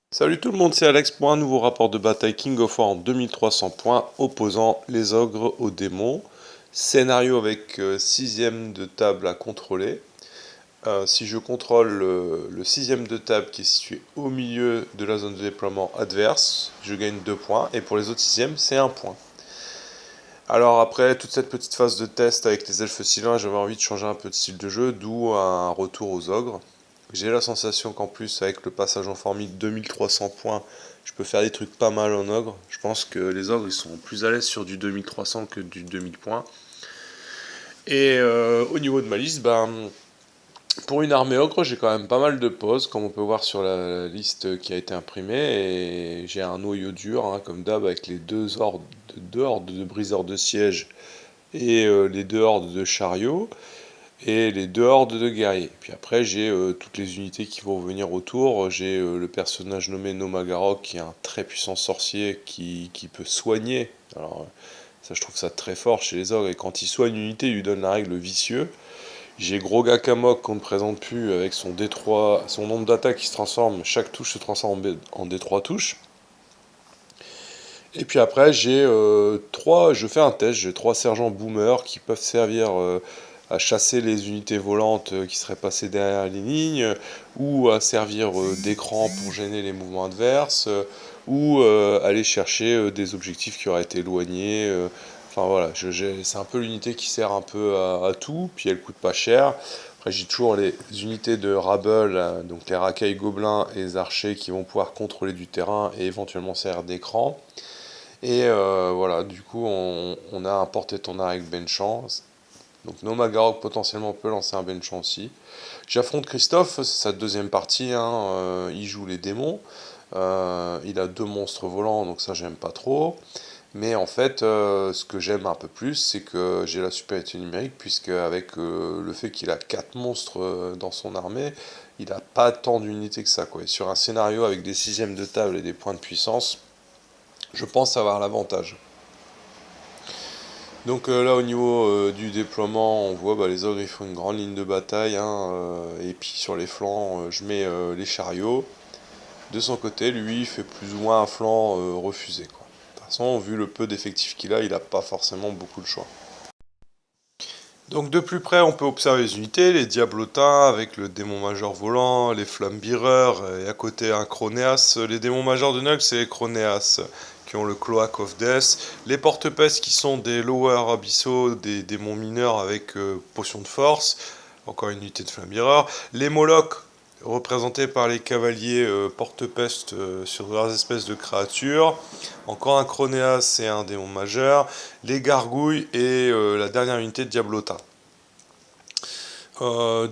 Salut tout le monde, c'est Alex pour un nouveau rapport de bataille King of War en 2300 points opposant les ogres aux démons. Scénario avec sixième de table à contrôler. Si je contrôle le sixième de table qui est situé au milieu de la zone de déploiement adverse, je gagne 2 points et pour les autres sixièmes c'est 1 point. Alors après toute cette petite phase de test avec les elfes cylindres, j'avais envie de changer un peu de style de jeu, d'où un retour aux ogres. J'ai la sensation qu'en plus, avec le passage en formule 2300 points, je peux faire des trucs pas mal en ogre. Je pense que les ogres, ils sont plus à l'aise sur du 2300 que du 2000 points. Et au niveau de ma liste, pour une armée ogre, j'ai quand même pas mal de poses, comme on peut voir sur la liste qui a été imprimée. Et j'ai un noyau dur, hein, comme d'hab, avec les deux hordes de briseurs de siège et les deux hordes de chariots et les deux hordes de guerriers. Puis après, j'ai toutes les unités qui vont venir autour. J'ai le personnage nommé Nomagarok, qui est un très puissant sorcier qui peut soigner. Alors, ça, je trouve ça très fort chez les ogres. Et quand il soigne une unité, il lui donne la règle vicieux. J'ai Grogakamok qu'on ne présente plus avec son D3, son nombre d'attaques qui se transforme. Chaque touche se transforme en D3 touches. Et puis après, je fais un test, j'ai trois sergents boomers qui peuvent servir à chasser les unités volantes qui seraient passées derrière les lignes, ou à servir d'écran pour gêner les mouvements adverses, ou aller chercher des objectifs qui auraient été éloignés. Enfin voilà, c'est un peu l'unité qui sert un peu à tout, puis elle coûte pas cher. Après j'ai toujours les unités de Rabble, donc les racailles gobelins et les archers qui vont pouvoir contrôler du terrain et éventuellement servir d'écran. Et voilà, du coup, on a un porte-étendard avec Benchamp. Donc Nomagarok potentiellement peut lancer un Benchamp aussi. J'affronte Christophe, c'est sa deuxième partie, hein, il joue les démons. Il a deux monstres volants, donc ça j'aime pas trop. Mais en fait, ce que j'aime un peu plus, c'est que j'ai la supériorité numérique, puisque avec le fait qu'il a 4 monstres dans son armée, il n'a pas tant d'unités que ça, quoi. Et sur un scénario avec des sixièmes de table et des points de puissance, je pense avoir l'avantage. Donc là au niveau du déploiement, on voit les ogres ils font une grande ligne de bataille, hein, et puis sur les flancs, je mets les chariots. De son côté, lui, il fait plus ou moins un flanc refusé, quoi. De toute façon, vu le peu d'effectifs qu'il a, il n'a pas forcément beaucoup de choix. Donc de plus près, on peut observer les unités, les diablotins avec le démon majeur volant, les flammes-bireurs, et à côté un Chronéas. Les démons majeurs de Nug, c'est les Chronéas qui ont le Cloak of Death. Les porte-pestes qui sont des Lower Abyssaux, des démons mineurs avec potion de force, encore une unité de flammes-bireurs. Les Molochs, représentés par les cavaliers porte-peste sur leurs espèces de créatures. Encore un Chronéas et un démon majeur. Les gargouilles et la dernière unité de Diablota.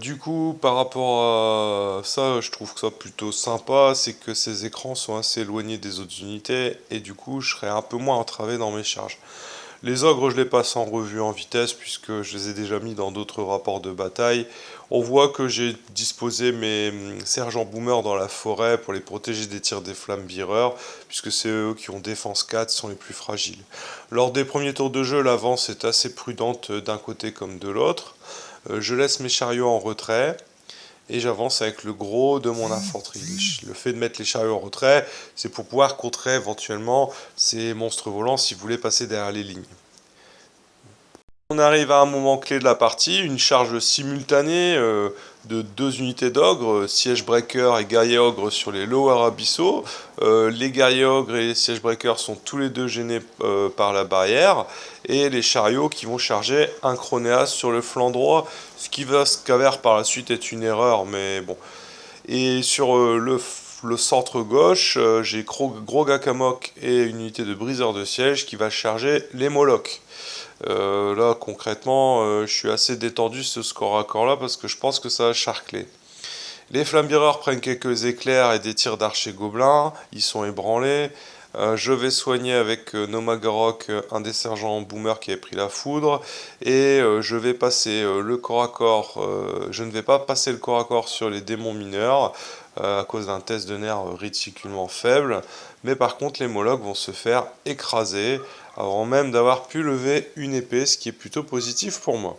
Du coup, par rapport à ça, je trouve que ça plutôt sympa, c'est que ces écrans sont assez éloignés des autres unités, et du coup, je serai un peu moins entravé dans mes charges. Les ogres, je les passe en revue en vitesse, puisque je les ai déjà mis dans d'autres rapports de bataille. On voit que j'ai disposé mes sergents boomers dans la forêt pour les protéger des tirs des flammes bireurs, puisque c'est eux qui ont défense 4, sont les plus fragiles. Lors des premiers tours de jeu, l'avance est assez prudente d'un côté comme de l'autre. Je laisse mes chariots en retrait et j'avance avec le gros de mon infanterie. Le fait de mettre les chariots en retrait, c'est pour pouvoir contrer éventuellement ces monstres volants si vous voulez passer derrière les lignes. On arrive à un moment clé de la partie, une charge simultanée de deux unités d'ogres, Siege Breaker et Guerrier Ogre sur les Lower Abyssaux. Les Guerriers Ogres et les Siege Breaker sont tous les deux gênés par la barrière, et les chariots qui vont charger un Chronéas sur le flanc droit, ce qui va se s'avérer par la suite est une erreur, mais bon. Et sur le centre gauche, j'ai Grogakamok et une unité de briseur de siège qui va charger les Molochs. Là, concrètement, je suis assez détendu ce score à corps là parce que je pense que ça va charcler. Les flammes-bireurs prennent quelques éclairs et des tirs d'archers gobelins, ils sont ébranlés. Je vais soigner avec Nomagarok un des sergents boomer qui avait pris la foudre, et je vais passer le corps à corps. Je ne vais pas passer le corps à corps sur les démons mineurs à cause d'un test de nerfs ridiculement faible, mais par contre les Molochs vont se faire écraser avant même d'avoir pu lever une épée, ce qui est plutôt positif pour moi.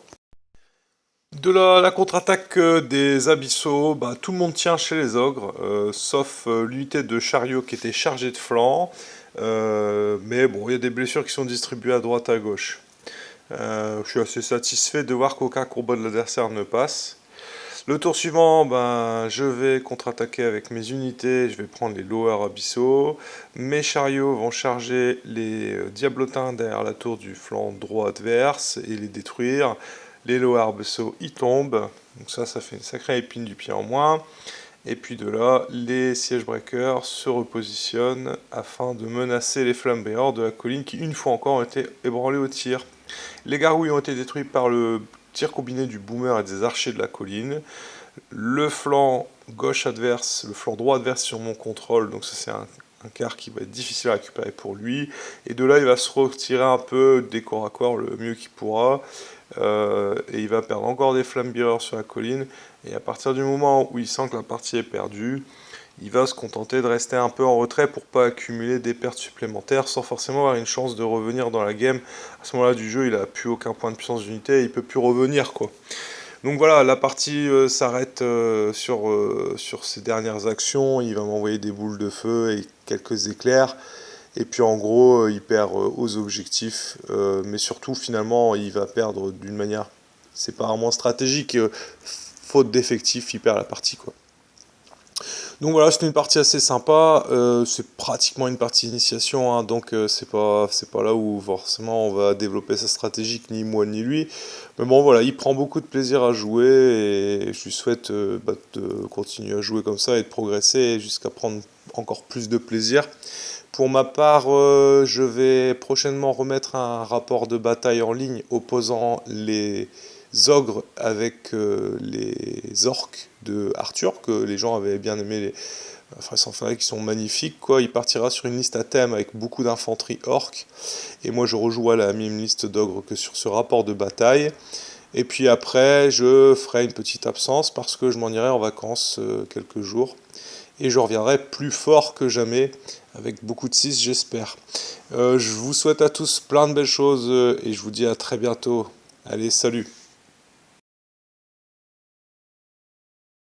De la contre-attaque des abyssaux, bah, tout le monde tient chez les ogres, sauf l'unité de chariot qui était chargée de flanc. Mais bon, il y a des blessures qui sont distribuées à droite à gauche. Je suis assez satisfait de voir qu'aucun combat de l'adversaire ne passe. Le tour suivant, ben, je vais contre-attaquer avec mes unités, je vais prendre les lowers abyssaux. Mes chariots vont charger les diablotins derrière la tour du flanc droit adverse et les détruire. Les lowers abyssaux y tombent, donc ça fait une sacrée épine du pied en moins. Et puis de là, les siege breakers se repositionnent afin de menacer les flamboyants de la colline qui, une fois encore, ont été ébranlés au tir. Les gargouilles ont été détruits par le tir combiné du boomer et des archers de la colline. Le flanc gauche adverse, le flanc droit adverse sur mon contrôle, donc ça c'est un quart qui va être difficile à récupérer pour lui. Et de là, il va se retirer un peu des corps à corps le mieux qu'il pourra. Et il va perdre encore des flambearers sur la colline. Et à partir du moment où il sent que la partie est perdue, il va se contenter de rester un peu en retrait pour pas accumuler des pertes supplémentaires sans forcément avoir une chance de revenir dans la game. À ce moment-là du jeu, il a plus aucun point de puissance d'unité, il peut plus revenir quoi. Donc voilà, la partie s'arrête sur ses dernières actions. Il va m'envoyer des boules de feu et quelques éclairs. Et puis en gros, il perd aux objectifs. Mais surtout, finalement, il va perdre d'une manière, c'est pas vraiment stratégique. Faute d'effectifs, il perd la partie quoi. Donc voilà, c'est une partie assez sympa. C'est pratiquement une partie initiation, hein, donc c'est pas là où forcément on va développer sa stratégie, ni moi ni lui. Mais bon voilà, il prend beaucoup de plaisir à jouer et je lui souhaite de continuer à jouer comme ça et de progresser jusqu'à prendre encore plus de plaisir. Pour ma part, je vais prochainement remettre un rapport de bataille en ligne opposant les ogres avec les orques de Arthur, que les gens avaient bien aimé. Enfin, sans faire qui sont magnifiques, quoi. Il partira sur une liste à thème avec beaucoup d'infanterie orque. Et moi, je rejoue à la même liste d'ogres que sur ce rapport de bataille. Et puis après, je ferai une petite absence parce que je m'en irai en vacances quelques jours. Et je reviendrai plus fort que jamais, avec beaucoup de 6, j'espère. Je vous souhaite à tous plein de belles choses et je vous dis à très bientôt. Allez, salut!